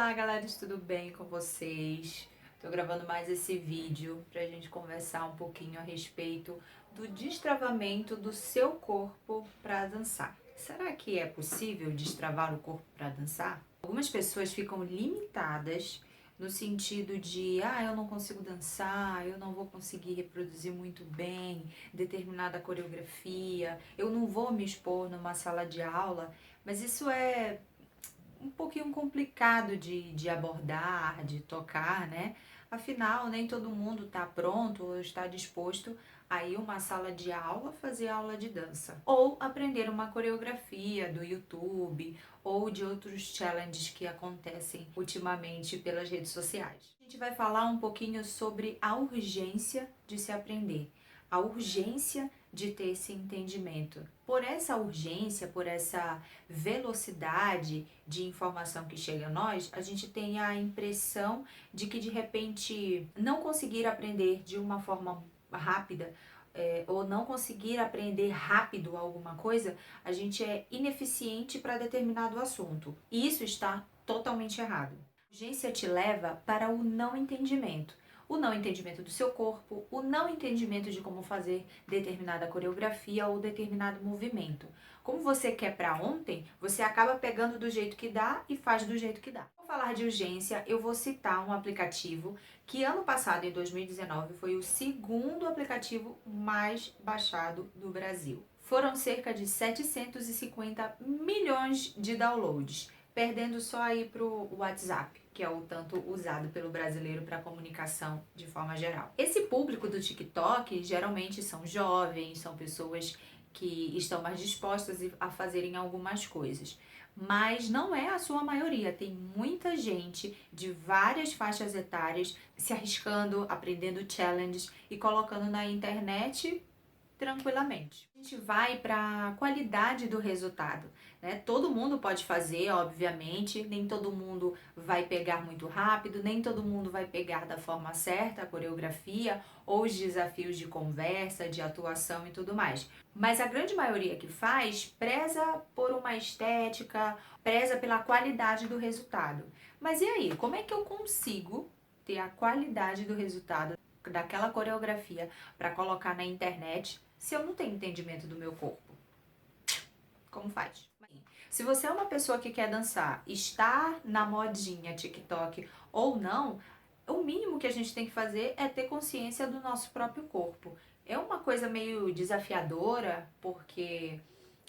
Olá, galera, tudo bem com vocês? Tô gravando mais esse vídeo pra gente conversar um pouquinho a respeito do destravamento do seu corpo para dançar. Será que é possível destravar o corpo para dançar? Algumas pessoas ficam limitadas no sentido de, eu não consigo dançar, eu não vou conseguir reproduzir muito bem determinada coreografia, eu não vou me expor numa sala de aula, mas isso é um pouquinho complicado de abordar, de tocar, né? Afinal, nem todo mundo está pronto ou está disposto a ir a uma sala de aula fazer aula de dança. Ou aprender uma coreografia do YouTube ou de outros challenges que acontecem ultimamente pelas redes sociais. A gente vai falar um pouquinho sobre a urgência de se aprender, a urgência de ter esse entendimento. Por essa urgência, por essa velocidade de informação que chega a nós, a gente tem a impressão de que de repente não conseguir aprender de uma forma rápida ou não conseguir aprender rápido alguma coisa, a gente é ineficiente para determinado assunto. E isso está totalmente errado. A urgência te leva para o não entendimento. O não entendimento do seu corpo, o não entendimento de como fazer determinada coreografia ou determinado movimento. Como você quer para ontem, você acaba pegando do jeito que dá e faz do jeito que dá. Vou falar de urgência, eu vou citar um aplicativo que ano passado, em 2019, foi o segundo aplicativo mais baixado do Brasil. Foram cerca de 750 milhões de downloads, perdendo só aí pro WhatsApp, que é o tanto usado pelo brasileiro para comunicação de forma geral. Esse público do TikTok geralmente são jovens, são pessoas que estão mais dispostas a fazerem algumas coisas. Mas não é a sua maioria, tem muita gente de várias faixas etárias se arriscando, aprendendo challenges e colocando na internet tranquilamente. A gente vai para a qualidade do resultado, né? Todo mundo pode fazer, obviamente, nem todo mundo vai pegar muito rápido, nem todo mundo vai pegar da forma certa a coreografia ou os desafios de conversa, de atuação e tudo mais. Mas a grande maioria que faz preza por uma estética, preza pela qualidade do resultado. Mas e aí, como é que eu consigo ter a qualidade do resultado daquela coreografia para colocar na internet se eu não tenho entendimento do meu corpo? Como faz? Se você é uma pessoa que quer dançar, está na modinha TikTok ou não, o mínimo que a gente tem que fazer é ter consciência do nosso próprio corpo. É uma coisa meio desafiadora, porque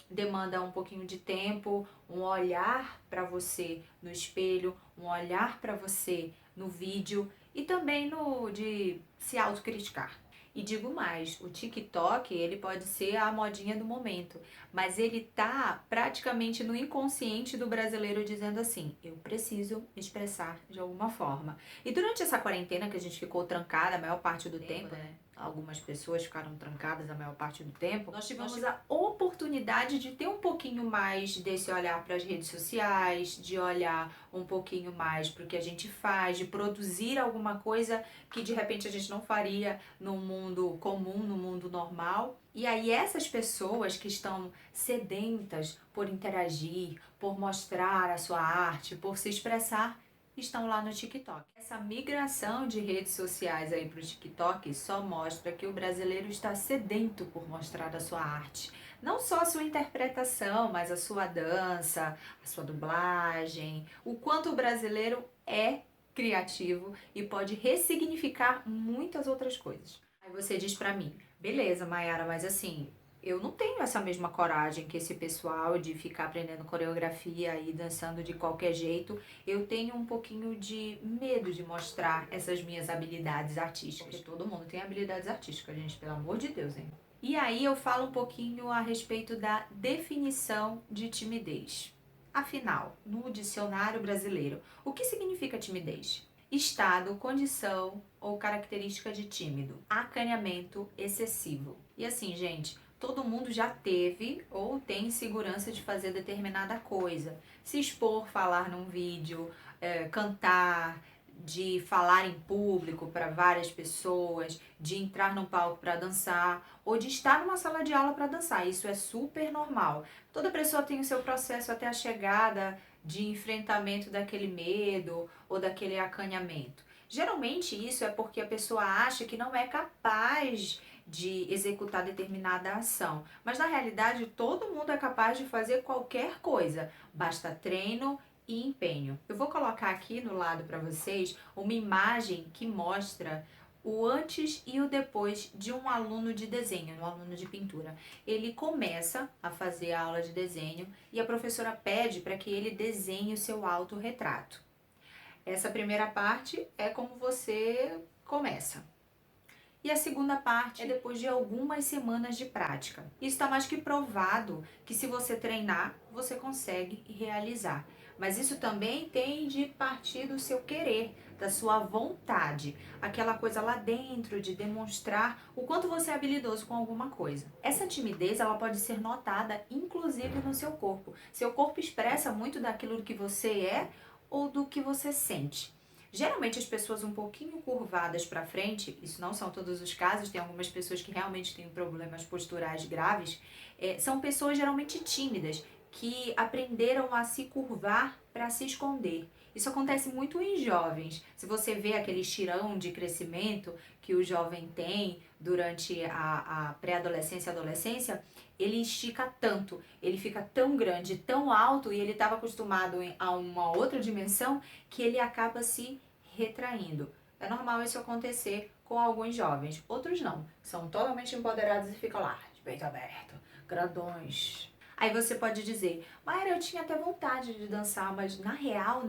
demanda um pouquinho de tempo, um olhar para você no espelho, um olhar para você no vídeo e também no de se autocriticar. E digo mais, o TikTok, ele pode ser a modinha do momento, mas ele tá praticamente no inconsciente do brasileiro dizendo assim: eu preciso me expressar de alguma forma. E durante essa quarentena que a gente ficou trancada a maior parte do tempo, né? Algumas pessoas ficaram trancadas a maior parte do tempo. Nós tivemos a oportunidade de ter um pouquinho mais desse olhar para as redes sociais, de olhar um pouquinho mais para o que a gente faz, de produzir alguma coisa que de repente a gente não faria no mundo comum, no mundo normal. E aí essas pessoas que estão sedentas por interagir, por mostrar a sua arte, por se expressar, estão lá no TikTok. Essa migração de redes sociais aí para o TikTok só mostra que o brasileiro está sedento por mostrar a sua arte. Não só a sua interpretação, mas a sua dança, a sua dublagem, o quanto o brasileiro é criativo e pode ressignificar muitas outras coisas. Aí você diz pra mim: beleza, Mayara, mas assim, eu não tenho essa mesma coragem que esse pessoal de ficar aprendendo coreografia e dançando de qualquer jeito. Eu tenho um pouquinho de medo de mostrar essas minhas habilidades artísticas. Porque todo mundo tem habilidades artísticas, gente, pelo amor de Deus, hein? E aí eu falo um pouquinho a respeito da definição de timidez. Afinal, no dicionário brasileiro, o que significa timidez? Estado, condição ou característica de tímido. Acanhamento excessivo. E assim, gente, todo mundo já teve ou tem segurança de fazer determinada coisa. Se expor, falar num vídeo, cantar, de falar em público para várias pessoas, de entrar no palco para dançar ou de estar numa sala de aula para dançar. Isso é super normal. Toda pessoa tem o seu processo até a chegada de enfrentamento daquele medo ou daquele acanhamento? Geralmente isso é porque a pessoa acha que não é capaz de executar determinada ação, mas na realidade todo mundo é capaz de fazer qualquer coisa, basta treino e empenho. Eu vou colocar aqui no lado para vocês uma imagem que mostra o antes e o depois de um aluno de desenho, um aluno de pintura. Ele começa a fazer a aula de desenho e a professora pede para que ele desenhe o seu autorretrato. Essa primeira parte é como você começa. E a segunda parte é depois de algumas semanas de prática. Isso está mais que provado que se você treinar, você consegue realizar. Mas isso também tem de partir do seu querer, da sua vontade, aquela coisa lá dentro de demonstrar o quanto você é habilidoso com alguma coisa. Essa timidez, ela pode ser notada inclusive no seu corpo. Seu corpo expressa muito daquilo que você é ou do que você sente. Geralmente as pessoas um pouquinho curvadas para frente, isso não são todos os casos, tem algumas pessoas que realmente têm problemas posturais graves, são pessoas geralmente tímidas, que aprenderam a se curvar para se esconder. Isso acontece muito em jovens. Se você vê aquele estirão de crescimento que o jovem tem durante a pré-adolescência e adolescência, ele estica tanto, ele fica tão grande, tão alto e ele estava acostumado a uma outra dimensão que ele acaba se retraindo. É normal isso acontecer com alguns jovens, outros não, são totalmente empoderados e ficam lá, de peito aberto, grandões. Aí você pode dizer, Mayra, eu tinha até vontade de dançar, mas na real,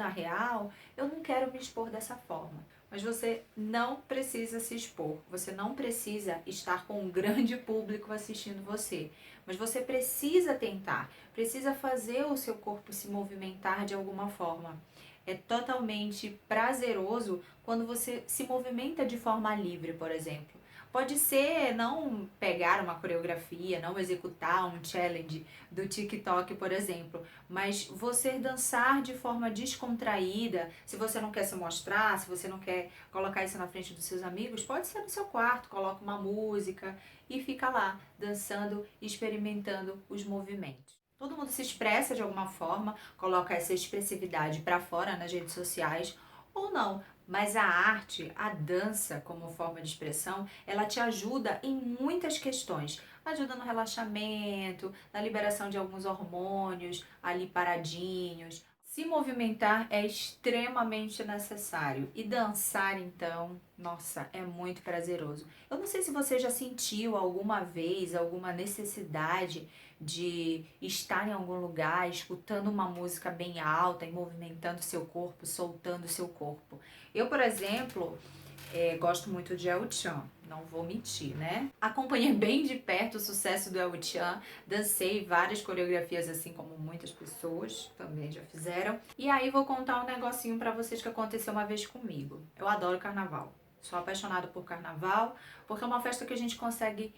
eu não quero me expor dessa forma. Mas você não precisa se expor, você não precisa estar com um grande público assistindo você. Mas você precisa tentar, precisa fazer o seu corpo se movimentar de alguma forma. É totalmente prazeroso quando você se movimenta de forma livre, por exemplo. Pode ser não pegar uma coreografia, não executar um challenge do TikTok, por exemplo, mas você dançar de forma descontraída, se você não quer se mostrar, se você não quer colocar isso na frente dos seus amigos, pode ser no seu quarto, coloca uma música e fica lá dançando, experimentando os movimentos. Todo mundo se expressa de alguma forma, coloca essa expressividade para fora nas redes sociais ou não, mas a arte, a dança como forma de expressão, ela te ajuda em muitas questões. Ajuda no relaxamento, na liberação de alguns hormônios ali paradinhos. Se movimentar é extremamente necessário e dançar então, nossa, é muito prazeroso. Eu não sei se você já sentiu alguma vez alguma necessidade de estar em algum lugar, escutando uma música bem alta e movimentando seu corpo, soltando seu corpo. Eu, por exemplo, gosto muito de El Chan, não vou mentir, né? Acompanhei bem de perto o sucesso do El Chan, dancei várias coreografias assim como muitas pessoas também já fizeram. E aí vou contar um negocinho pra vocês que aconteceu uma vez comigo. Eu adoro carnaval, sou apaixonada por carnaval, porque é uma festa que a gente consegue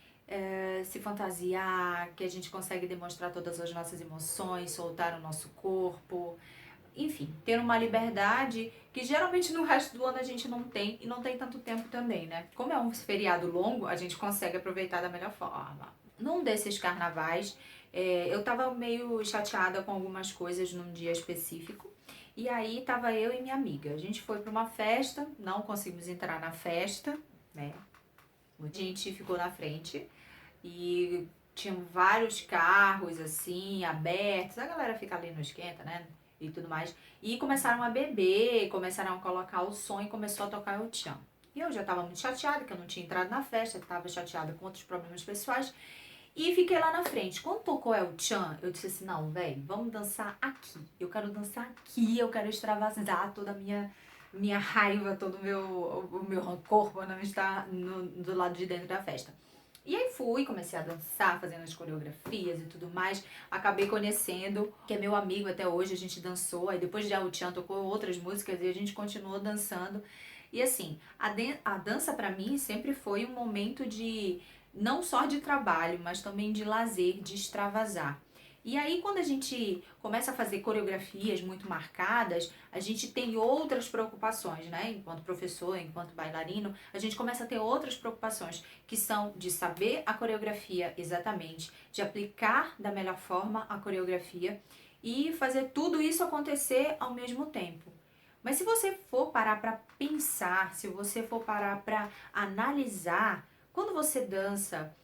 se fantasiar, que a gente consegue demonstrar todas as nossas emoções, soltar o nosso corpo, enfim, ter uma liberdade que geralmente no resto do ano a gente não tem e não tem tanto tempo também, né? Como é um feriado longo, a gente consegue aproveitar da melhor forma. Num desses carnavais, eu tava meio chateada com algumas coisas num dia específico. E aí tava eu e minha amiga. A gente foi para uma festa, não conseguimos entrar na festa, né? A gente ficou na frente e tinham vários carros assim, abertos. A galera fica ali no esquenta, né? E tudo mais. E começaram a beber, começaram a colocar o som e começou a tocar o tchan. E eu já tava muito chateada, que eu não tinha entrado na festa, tava chateada com outros problemas pessoais. E fiquei lá na frente. Quando tocou El Chan, eu disse assim, não, velho, vamos dançar aqui. Eu quero dançar aqui, eu quero extravasar toda a minha raiva, todo o meu rancor para não estar do lado de dentro da festa. E aí fui, comecei a dançar, fazendo as coreografias e tudo mais. Acabei conhecendo, que é meu amigo até hoje, a gente dançou. Aí depois de El Chan tocou outras músicas e a gente continuou dançando. E assim, a dança pra mim sempre foi um momento de, não só de trabalho, mas também de lazer, de extravasar. E aí, quando a gente começa a fazer coreografias muito marcadas, a gente tem outras preocupações, né? Enquanto professor, enquanto bailarino, a gente começa a ter outras preocupações, que são de saber a coreografia exatamente, de aplicar da melhor forma a coreografia e fazer tudo isso acontecer ao mesmo tempo. Mas se você for parar para pensar, se você for parar para analisar, quando você dança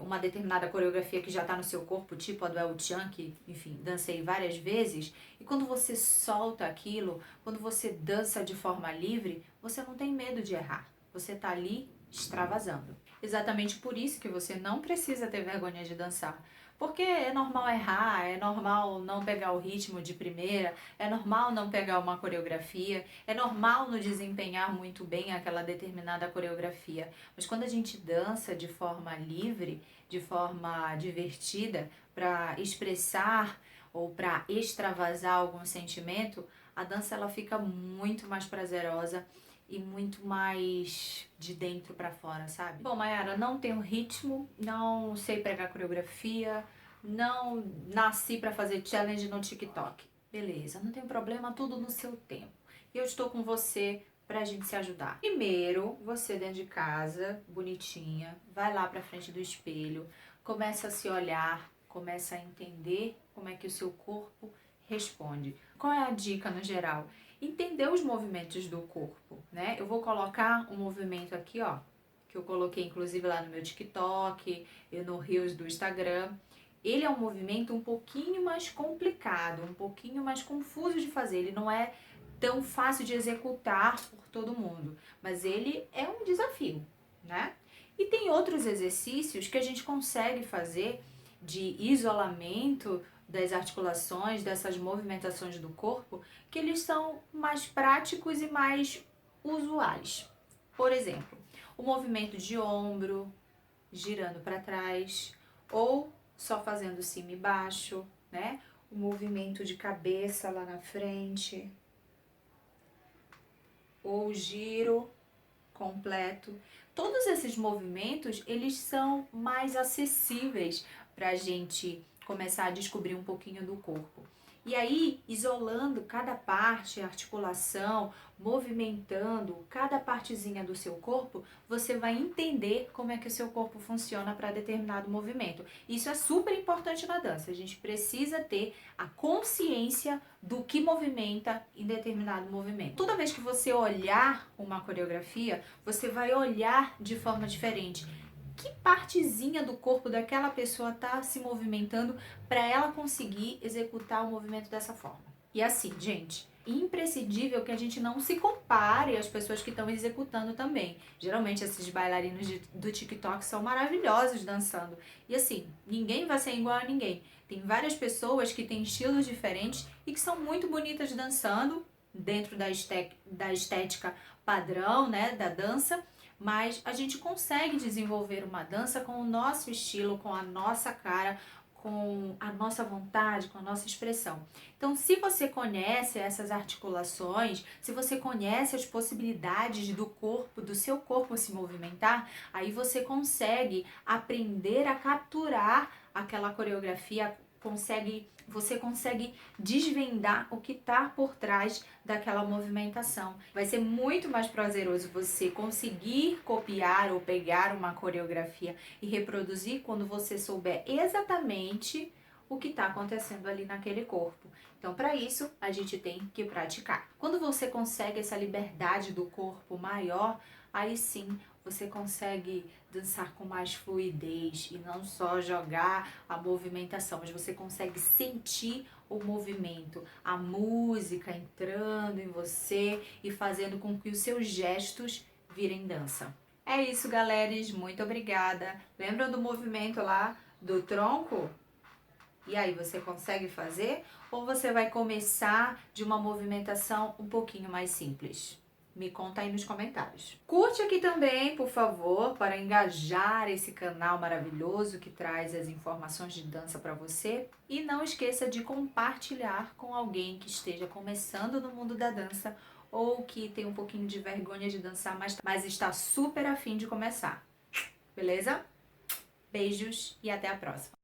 uma determinada coreografia que já está no seu corpo, tipo a do El Chan, que, enfim, dancei várias vezes, e quando você solta aquilo, quando você dança de forma livre, você não tem medo de errar. Você está ali extravasando. Exatamente por isso que você não precisa ter vergonha de dançar. Porque é normal errar, é normal não pegar o ritmo de primeira, é normal não pegar uma coreografia, é normal não desempenhar muito bem aquela determinada coreografia. Mas quando a gente dança de forma livre, de forma divertida, para expressar ou para extravasar algum sentimento, a dança ela fica muito mais prazerosa e muito mais de dentro pra fora, sabe? Bom, Mayara, não tenho ritmo, não sei pregar coreografia, não nasci pra fazer challenge no TikTok. Beleza, não tem problema, tudo no seu tempo. E eu estou com você pra gente se ajudar. Primeiro, você dentro de casa, bonitinha, vai lá pra frente do espelho, começa a se olhar, começa a entender como é que o seu corpo responde. Qual é a dica no geral? Entender os movimentos do corpo, né? Eu vou colocar um movimento aqui, ó, que eu coloquei inclusive lá no meu TikTok e no Reels do Instagram. Ele é um movimento um pouquinho mais complicado, um pouquinho mais confuso de fazer. Ele não é tão fácil de executar por todo mundo, mas ele é um desafio, né? E tem outros exercícios que a gente consegue fazer de isolamento das articulações, dessas movimentações do corpo, que eles são mais práticos e mais usuais. Por exemplo, o movimento de ombro, girando para trás, ou só fazendo cima e baixo, né? O movimento de cabeça lá na frente, ou o giro completo. Todos esses movimentos, eles são mais acessíveis para a gente começar a descobrir um pouquinho do corpo. E aí, isolando cada parte, articulação, movimentando cada partezinha do seu corpo, você vai entender como é que o seu corpo funciona para determinado movimento. Isso é super importante na dança. A gente precisa ter a consciência do que movimenta em determinado movimento. Toda vez que você olhar uma coreografia, você vai olhar de forma diferente. Que partezinha do corpo daquela pessoa está se movimentando para ela conseguir executar o movimento dessa forma. E assim, gente, imprescindível que a gente não se compare às pessoas que estão executando também. Geralmente esses bailarinos do TikTok são maravilhosos dançando. E assim, ninguém vai ser igual a ninguém. Tem várias pessoas que têm estilos diferentes e que são muito bonitas dançando dentro da estética padrão, né, da dança. Mas a gente consegue desenvolver uma dança com o nosso estilo, com a nossa cara, com a nossa vontade, com a nossa expressão. Então, se você conhece essas articulações, se você conhece as possibilidades do corpo, do seu corpo se movimentar, aí você consegue aprender a capturar aquela coreografia, você consegue desvendar o que está por trás daquela movimentação. Vai ser muito mais prazeroso você conseguir copiar ou pegar uma coreografia e reproduzir quando você souber exatamente o que está acontecendo ali naquele corpo. Então, para isso, a gente tem que praticar. Quando você consegue essa liberdade do corpo maior, aí sim você consegue dançar com mais fluidez e não só jogar a movimentação, mas você consegue sentir o movimento, a música entrando em você e fazendo com que os seus gestos virem dança. É isso, galeras, muito obrigada. Lembram do movimento lá do tronco? E aí, você consegue fazer? Ou você vai começar de uma movimentação um pouquinho mais simples? Me conta aí nos comentários. Curte aqui também, por favor, para engajar esse canal maravilhoso que traz as informações de dança para você. E não esqueça de compartilhar com alguém que esteja começando no mundo da dança ou que tem um pouquinho de vergonha de dançar, mas está super afim de começar. Beleza? Beijos e até a próxima.